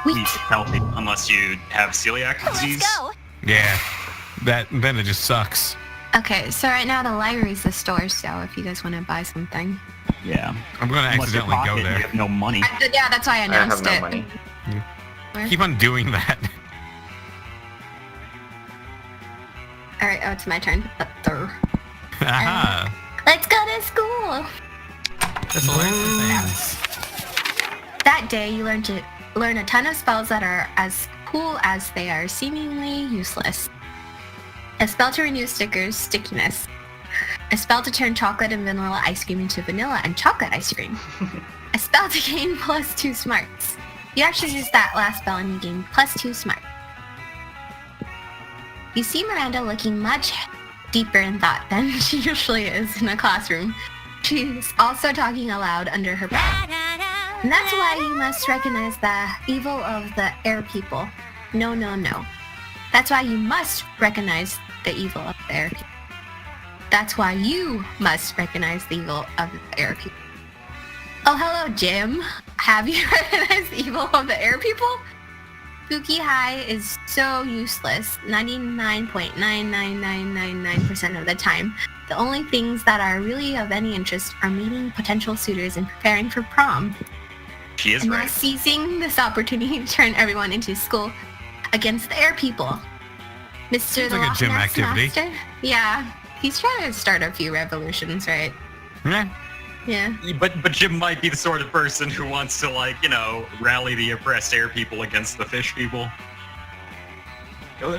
Wheat healthy unless you have celiac disease. Let's go. Yeah. Then it just sucks. Okay, so right now the library's the store, so if you guys want to buy something. Yeah. I'm gonna Unless your accidentally go pocket, there. You have no money. Yeah, that's why I announced I have no it. money. Keep on doing that. Alright, oh, it's my turn. Aha. Let's go to school! That's hilarious. That day, you learn a ton of spells that are as cool as they are seemingly useless. A spell to renew stickers' stickiness. A spell to turn chocolate and vanilla ice cream into vanilla and chocolate ice cream. A spell to gain +2 smarts. You actually use that last spell and you gain +2 smart. You see Miranda looking much deeper in thought than she usually is in a classroom. She's also talking aloud under her breath. And that's why you must recognize the evil of the air people. No, no, no. That's why you must recognize the evil of the air people. That's why you must recognize the evil of the air people. Oh, hello, Jim. Have you recognized the evil of the air people? Spooky High is so useless 99.99999% of the time. The only things that are really of any interest are meeting potential suitors and preparing for prom. She is And right. now seizing this opportunity to turn everyone into school against the air people. Mr. Seems the like a Loch gym Ness activity. Master? Yeah, he's trying to start a few revolutions, right? Yeah. Yeah. But Jim might be the sort of person who wants to, like, rally the oppressed air people against the fish people.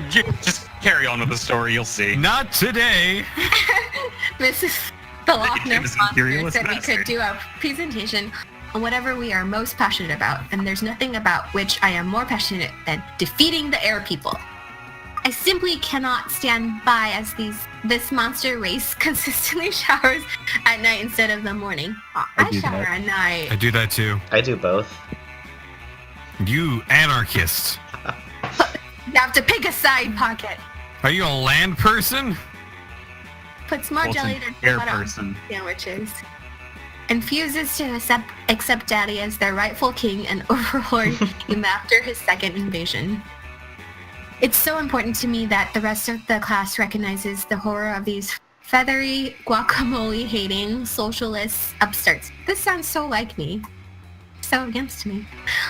Just carry on with the story, you'll see. Not today. Mrs. the Loch Jim Ness is an Monster imperialist said we bastard. could do a presentation on whatever we are most passionate about, and there's nothing about which I am more passionate than defeating the air people. I simply cannot stand by as this monster race consistently showers at night instead of the morning. I do shower that. at night. I do that too. I do both. You anarchist. You have to pick a side, Pocket. Are you a land person? Puts more Well, it's jelly an than air peanut on person. sandwiches. And refuses to accept Daddy as their rightful king and overlord him after his second invasion. It's so important to me that the rest of the class recognizes the horror of these feathery, guacamole-hating, socialist upstarts. This sounds so like me. So against me.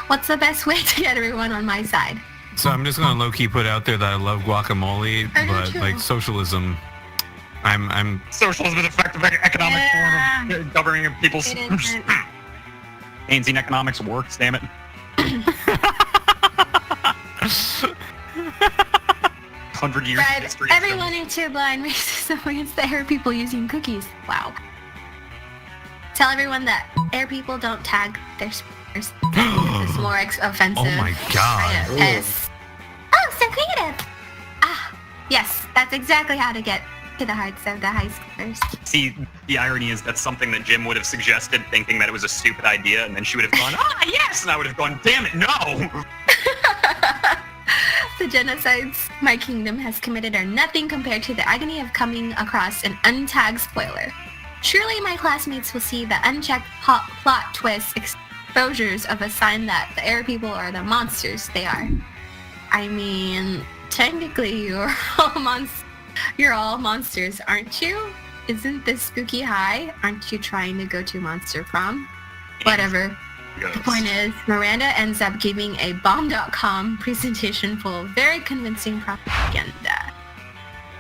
What's the best way to get everyone on my side? So I'm just gonna low-key put out there that I love guacamole, I do but too. like socialism, I'm Socialism is an effective economic Yeah. form of governing people's... It isn't. Keynesian economics works, damn it. 100 years of Spread history. everyone into blind racism against the air people using cookies. Wow. Tell everyone that air people don't tag their spoilers. It's more offensive. Oh my god. Yes. Oh, so creative. Ah, yes, that's exactly how to get to the hearts of the high schoolers. See, the irony is that's something that Jim would have suggested, thinking that it was a stupid idea, and then she would have gone, yes! And I would have gone, damn it, no! The genocides my kingdom has committed are nothing compared to the agony of coming across an untagged spoiler. Surely my classmates will see the unchecked plot twist exposures of a sign that the air people are the monsters they are. I mean, technically you're all monsters, aren't you? Isn't this spooky high? Aren't you trying to go to Monster Prom? Whatever. The point is, Miranda ends up giving a bomb.com presentation full of very convincing propaganda.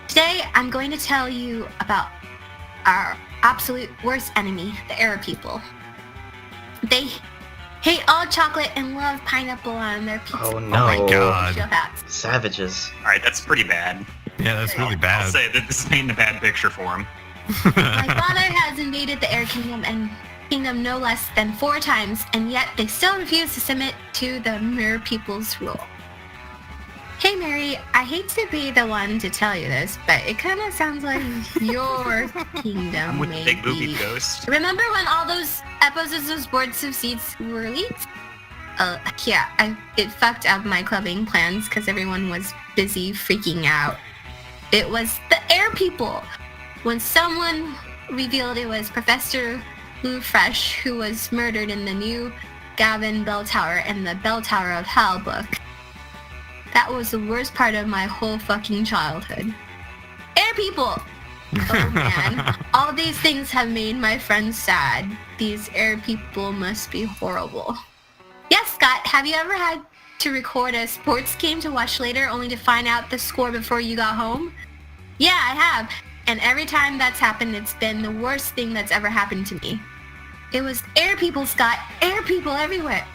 Today, I'm going to tell you about our absolute worst enemy, the air people. They hate all chocolate and love pineapple on their pizza. Oh no. Oh my god. Feel that. Savages. Alright, that's pretty bad. Yeah, that's really I'll bad. say that this is painting a bad picture for him. My father has invaded the Air Kingdom and Kingdom no less than 4 times, and yet they still refuse to submit to the Mer people's rule. Hey Mary, I hate to be the one to tell you this, but it kind of sounds like your kingdom, I'm with the big maybe. movie ghost. Remember when all those episodes of Boards of Seats were leaked? Yeah, it fucked up my clubbing plans because everyone was busy freaking out. It was the air people. When someone revealed it was Professor Lou Fresh who was murdered in the new gWen Bell Tower and the Bell Tower of Hell book. That was the worst part of my whole fucking childhood. Air people! Oh man, all these things have made my friends sad. These air people must be horrible. Yes, Scott, have you ever had to record a sports game to watch later only to find out the score before you got home? Yeah, I have. And every time that's happened, it's been the worst thing that's ever happened to me. It was air people, Scott. Air people everywhere.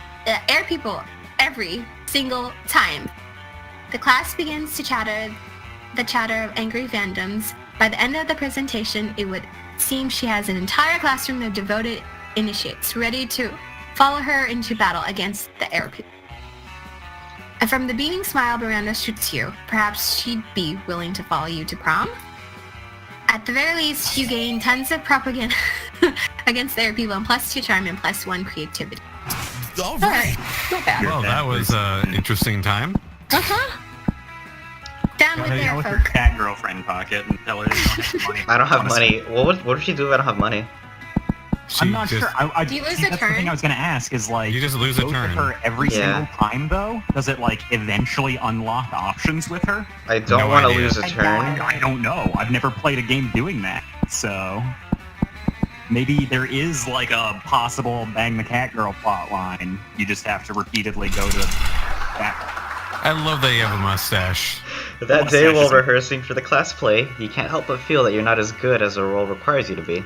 Air people every single time. The class begins to chatter the chatter of angry fandoms. By the end of the presentation, it would seem she has an entire classroom of devoted initiates ready to follow her into battle against the air people. And from the beaming smile Miranda shoots you, perhaps she'd be willing to follow you to prom? At the very least, you gain tons of propaganda against the air people and +2 charm and +1 creativity. All right. Not bad. Well, that was an interesting time. Uh-huh. Down with Go air with your folk. cat girlfriend pocket and tell her you don't have money. I don't have Honestly. money. What does she do if I don't have money? I'm not sure. Do you lose see, a that's the turn? thing I was going to ask is like, You just lose a goes with turn. her every Yeah. single time though? Does it like eventually unlock options with her? I don't No want to idea. lose a turn. I don't know. I've never played a game doing that, so maybe there is like a possible bang the cat girl plot line. You just have to repeatedly go to that. I love that you have a mustache. That day while Mustaches. rehearsing for the class play, you can't help but feel that you're not as good as the role requires you to be.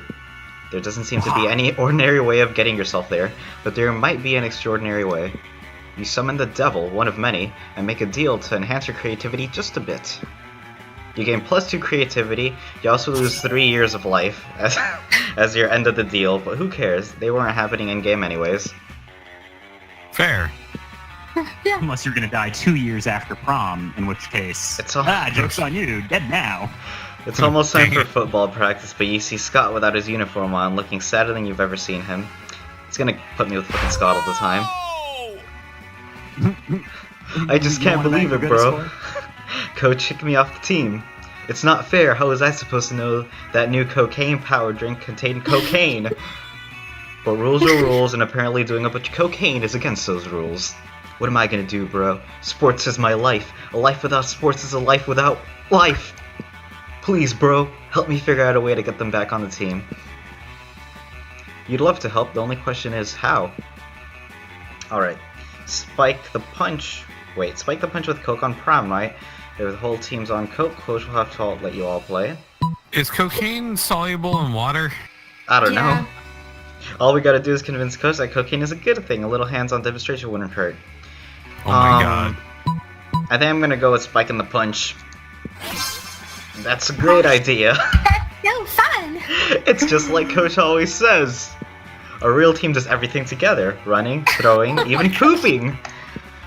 There doesn't seem to be any ordinary way of getting yourself there, but there might be an extraordinary way. You summon the devil, one of many, and make a deal to enhance your creativity just a bit. You gain +2 creativity, you also lose 3 years of life as your end of the deal, but who cares, they weren't happening in-game anyways. Fair. Unless you're going to die 2 years after prom, in which case, It's all- joke's on you, dead now. It's almost time Dang for it. football practice, but you see Scott without his uniform on, looking sadder than you've ever seen him. It's gonna put me with fucking Scott all the time. I just You can't wanna believe make it, a good bro. score? Coach kicked me off the team. It's not fair. How was I supposed to know that new cocaine power drink contained cocaine? But rules are rules, and apparently doing a bunch of cocaine is against those rules. What am I gonna do, bro? Sports is my life. A life without sports is a life without life. Please, bro, help me figure out a way to get them back on the team. You'd love to help, the only question is how? Alright. Spike the punch. Wait, spike the punch with Coke on prom night. If the whole team's on Coke, Coach will have to let you all play. Is cocaine soluble in water? I don't Yeah. know. All we gotta do is convince Coach that cocaine is a good thing. A little hands-on demonstration wouldn't hurt. Oh my god. I think I'm gonna go with spiking the punch. That's a great idea. No fun! It's just like Coach always says. A real team does everything together. Running, throwing, even pooping.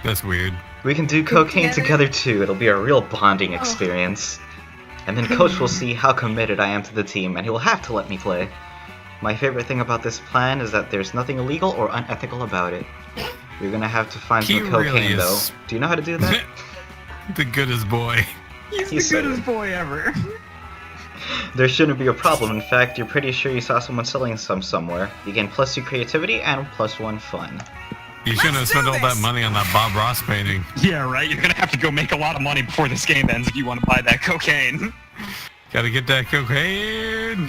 That's weird. We can do cocaine together. together too. It'll be a real bonding experience. And then Coach will see how committed I am to the team, and he will have to let me play. My favorite thing about this plan is that there's nothing illegal or unethical about it. You're gonna have to find He some cocaine really though. is- Do you know how to do that? The goodest boy. He's He the said goodest it. boy ever. There shouldn't be a problem. In fact, you're pretty sure you saw someone selling some somewhere. You gain +2 creativity and +1 fun. You shouldn't have spent all that money on that Bob Ross painting. Yeah, right? You're gonna have to go make a lot of money before this game ends if you want to buy that cocaine. Gotta get that cocaine.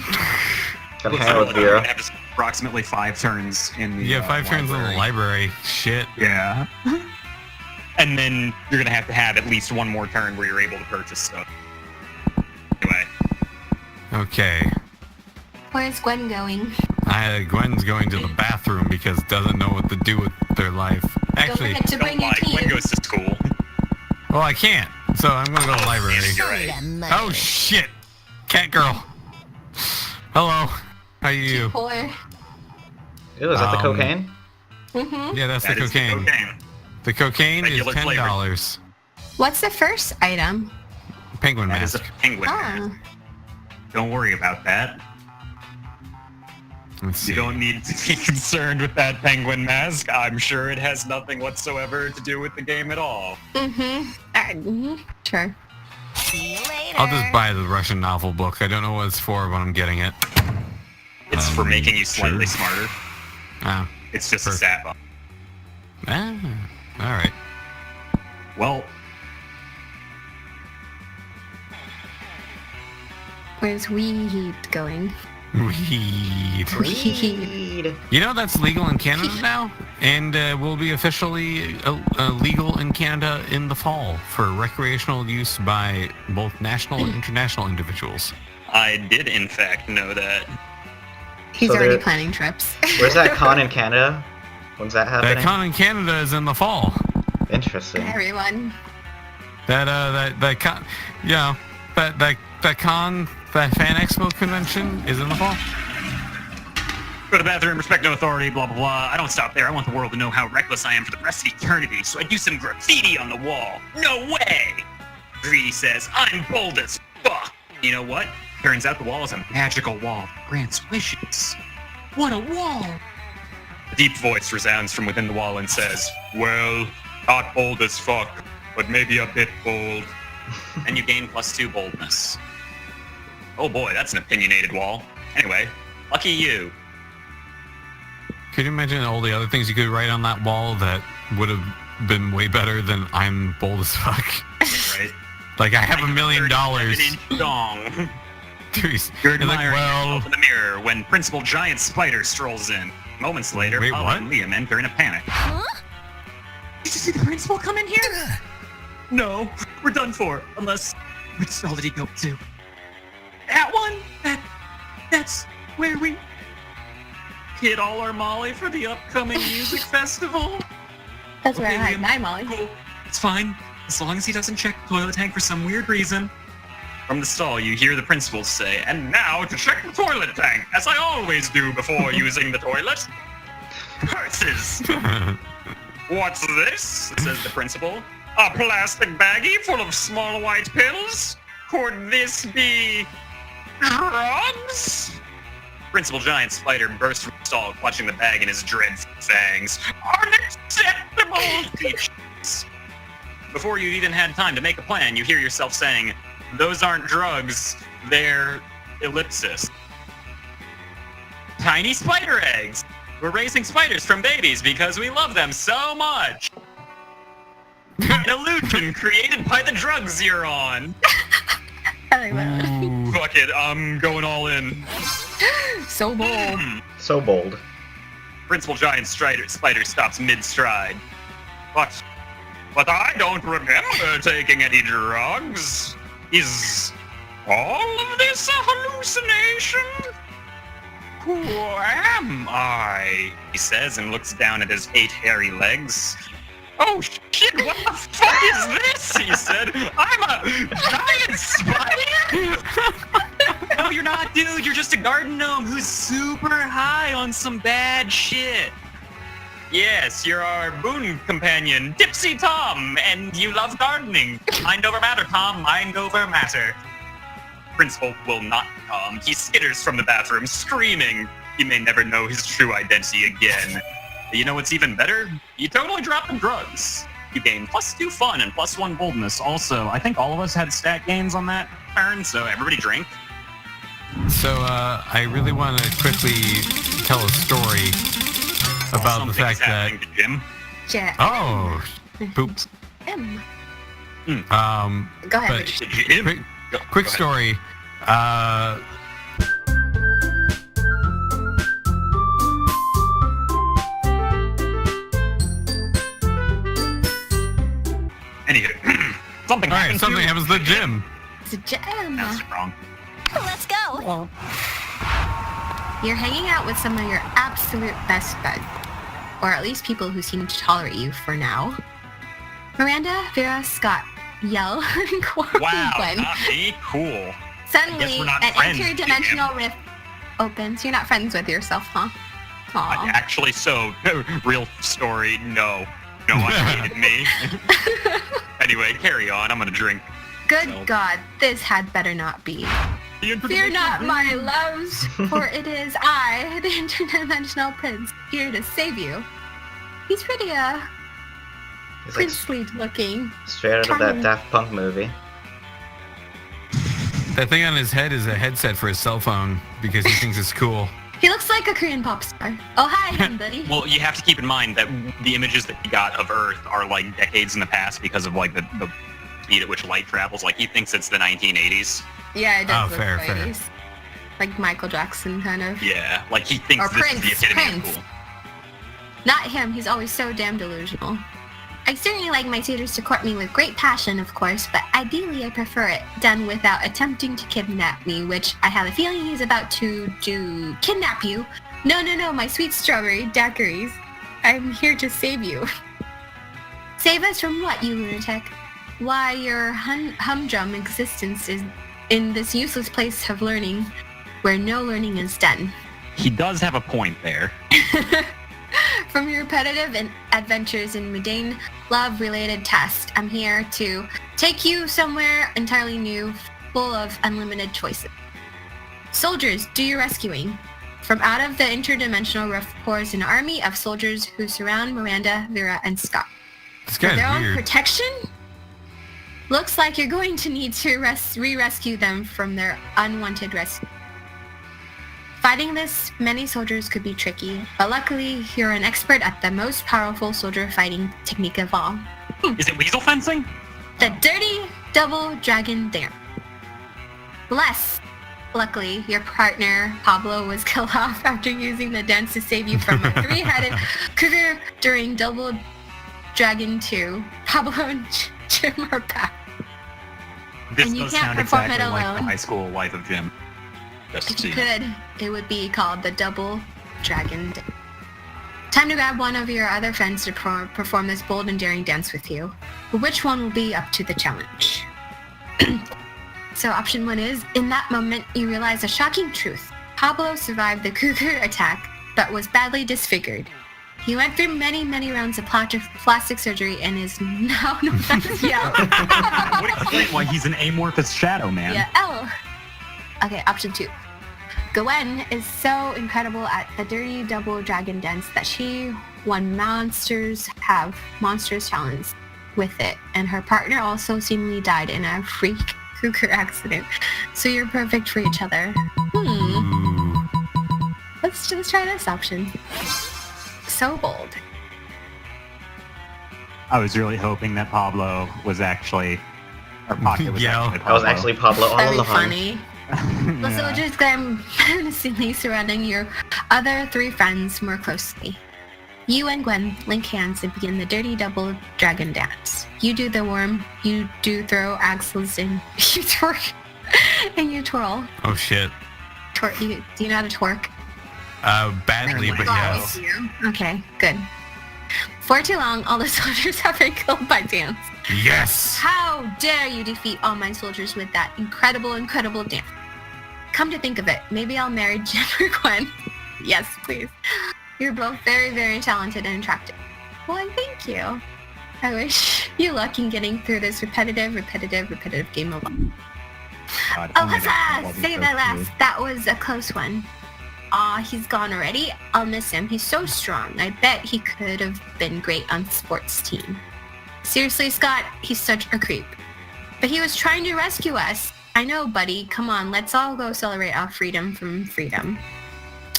Gotta Looks hang out like with you're Vera. gonna have to spend approximately 5 turns in the Yeah, 5 turns in the library. Shit. Yeah. And then you're gonna have to have at least one more turn where you're able to purchase stuff. Anyway. Okay. Where's Gwen going? Gwen's going to the bathroom because doesn't know what to do with their life. Don't Actually, forget to Don't bring your lie, Gwen team. goes to school. well, I can't. So I'm gonna go to the library. You're right. Oh shit! Cat girl. Hello. How you? Poor. Ew, is that the Um, cocaine? Mm-hmm. Yeah, that's That the is cocaine. The cocaine is Regular $10. What's the first item? Penguin That is a mask. penguin. Ah. Don't worry about that. Let's see. You don't need to be concerned with that penguin mask. I'm sure it has nothing whatsoever to do with the game at all. Mm-hmm. Sure. See you later. I'll just buy the Russian novel book. I don't know what it's for, but I'm getting it. It's for making you slightly sure. smarter. Ah, It's just a Perfect. stat bomb. Ah, all right. Well, Where's weed going? Weed. Weed. You know that's legal in Canada now, and will be officially legal in Canada in the fall for recreational use by both national and international individuals. I did, in fact, know that. He's So already there- planning trips. Where's that con in Canada? When's that happening? That con in Canada is in the fall. Interesting. Everyone. That con, you know, that con, that Fan Expo convention is in the fall. Go to the bathroom, respect no authority, blah, blah, blah. I don't stop there. I want the world to know how reckless I am for the rest of eternity, so I do some graffiti on the wall. No way! Graffiti says, I'm bold as fuck. You know what? Turns out the wall is a magical wall that grants wishes. What a wall! A deep voice resounds from within the wall and says, well, not bold as fuck, but maybe a bit bold. And you gain +2 boldness. Oh boy, that's an opinionated wall. Anyway, lucky you. Could you imagine all the other things you could write on that wall that would have been way better than I'm bold as fuck? Right? Like, I have $1 million. 37-inch dong. Jeez. You're You're like, admiring well, yourself in the mirror when Principal Giant Spider strolls in. Moments later, Wait, Paula what? and Liam enter in a panic. Huh? Did you see the principal come in here? No, we're done for. Unless, which stall did he go to? That one? That's where we hid all our Molly for the upcoming music festival? That's where I Okay, hide Liam, my Molly. Cool. It's fine. As long as he doesn't check the toilet tank for some weird reason. From the stall, you hear the principal say, and now to check the toilet tank, as I always do before using the toilet. Curses! What's this? Says the principal. A plastic baggie full of small white pills? Could this be drugs? Principal Giant Spider bursts from the stall, clutching the bag in his dreadful fangs. Unacceptable teachings! Before you even had time to make a plan, you hear yourself saying, those aren't drugs, they're ellipsis. Tiny spider eggs! We're raising spiders from babies because we love them so much! An illusion created by the drugs you're on! I like that. ooh. Fuck it, I'm going all in. So bold. So bold. Principal Giant Spider stops mid-stride. But I don't remember taking any drugs. Is all of this a hallucination? Who am I? He says and looks down at his 8 hairy legs. Oh shit, what the fuck is this? He said. I'm a giant spider? No, you're not, dude. You're just a garden gnome who's super high on some bad shit. Yes, you're our boon companion, Dipsy Tom, and you love gardening. Mind over matter, Tom. Mind over matter. Principal will not come. He skitters from the bathroom, screaming. He may never know his true identity again. But you know what's even better? You totally dropped the drugs. You gain +2 fun and +1 boldness. also, I think all of us had stat gains on that. Turn, so everybody drink. So, I really want to quickly tell a story about the Something's fact that... happening to Jim. Jack. Oh, poops. M. Go ahead. But Richard. Jim. quick, Go quick ahead. story. Anywho, something All right, happened something to happens to Jim. It's a jam. That's wrong. Let's go. You're hanging out with some of your absolute best buds. Or at least people who seem to tolerate you for now. Miranda, Vera, Scott, Yell, and Corey Wow, Gwen. not me? Cool. Suddenly, we're not an friends, interdimensional rift opens. You're not friends with yourself, huh? Aw. Actually, so, real story, no. No one hated me. Anyway, carry on. I'm gonna drink. Good So- God, this had better not be. Fear not, my loves, for it is I, the interdimensional prince, here to save you. He's pretty, He's like princely looking. straight out of that Charming. Daft Punk movie. That thing on his head is a headset for his cell phone because he thinks it's cool. He looks like a Korean pop star. Oh, hi, buddy. Well, you have to keep in mind that the images that he got of Earth are like decades in the past because of like the speed at which light travels. Like he thinks it's the 1980s. Yeah, it does Oh, look fair, 80s. Like Michael Jackson, kind of. Yeah, like he thinks Or this is the epitome of Prince. cool. Not him, he's always so damn delusional. I certainly like my suitors to court me with great passion, of course, but ideally I prefer it done without attempting to kidnap me, which I have a feeling he's about to do. Kidnap you? No, my sweet strawberry daiquiris. I'm here to save you. Save us from what, you lunatic? Why, your humdrum existence is in this useless place of learning, where no learning is done. He does have a point there. From your repetitive adventures in mundane, love-related tasks, I'm here to take you somewhere entirely new, full of unlimited choices. Soldiers, do your rescuing. From out of the interdimensional rift pours an army of soldiers who surround Miranda, Vera, and Scott. This For guy's their own weird. protection? Looks like you're going to need to re-rescue them from their unwanted rescue. Fighting this many soldiers could be tricky, but luckily you're an expert at the most powerful soldier fighting technique of all. Is it weasel fencing? The dirty double dragon dance. Less. Luckily, your partner, Pablo, was killed off after using the dance to save you from a three-headed cougar during Double Dragon 2. Pablo and Jim are back. This And you does can't sound perform exactly it like the alone. high school life of Jim. Just If so you you know. could, it would be called the Double Dragon Dance. Time to grab one of your other friends to perform this bold and daring dance with you. But which one will be up to the challenge? So option 1 is, in that moment, you realize a shocking truth. Pablo survived the cougar attack, but was badly disfigured. He went through many rounds of plastic surgery and is now known as Yell. Would explain why he's an amorphous shadow man. Yeah, L. Okay, option 2. gWen is so incredible at the dirty double dragon dance that she won Monsters Challenge with it, and her partner also seemingly died in a freak cougar accident. So you're perfect for each other. Ooh. Let's try this option. So bold. I was really hoping that Pablo was actually, or Pocket was Yeah. actually That Pablo. was actually Pablo all That'd be along. funny. The Yeah. soldiers glare menacingly surrounding your other 3 friends more closely. You and Gwen link hands and begin the dirty double dragon dance. You do the worm, you do throw axles, and you twerk, and you twirl. Oh shit. Do you know how to twerk? Badly, but yes. Okay, good. For too long, all the soldiers have been killed by dance. Yes. How dare you defeat all my soldiers with that incredible dance? Come to think of it, maybe I'll marry Jim or Gwen. Yes, please. You're both very talented and attractive. Why, thank you. I wish you luck in getting through this repetitive game of life. God, Oh, only that huzzah! wasn't Say so that true. last. That was a close one. Aw, he's gone already? I'll miss him. He's so strong. I bet he could have been great on sports team. Seriously, Scott, he's such a creep. But he was trying to rescue us. I know, buddy. Come on, let's all go celebrate our freedom from freedom.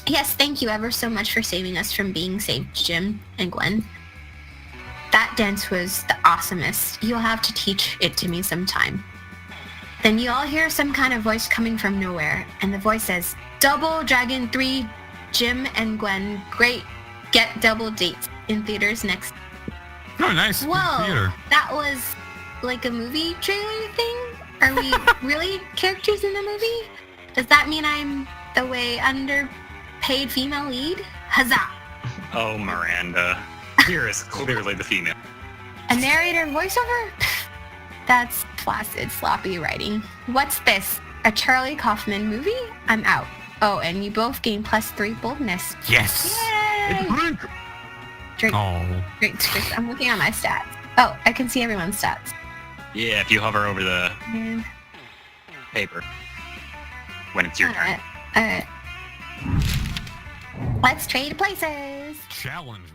Yes, thank you ever so much for saving us from being saved, Jim and Gwen. That dance was the awesomest. You'll have to teach it to me sometime. Then you all hear some kind of voice coming from nowhere, and the voice says, Double Dragon 3, Jim and Gwen, great, get double dates in theaters next. Oh, nice. Whoa, Theater. that was like a movie trailer thing? Are we really characters in the movie? Does that mean I'm the way underpaid female lead? Huzzah! Oh, Miranda. Here is clearly the female. A narrator voiceover? That's flaccid, sloppy writing. What's this? A Charlie Kaufman movie? I'm out. Oh, and you both gain +3 boldness. Yes. Yay! Drink. Oh. Drink. I'm looking at my stats. Oh, I can see everyone's stats. Yeah, if you hover over the And, paper when it's your turn. Alright. Let's trade places. Challenge.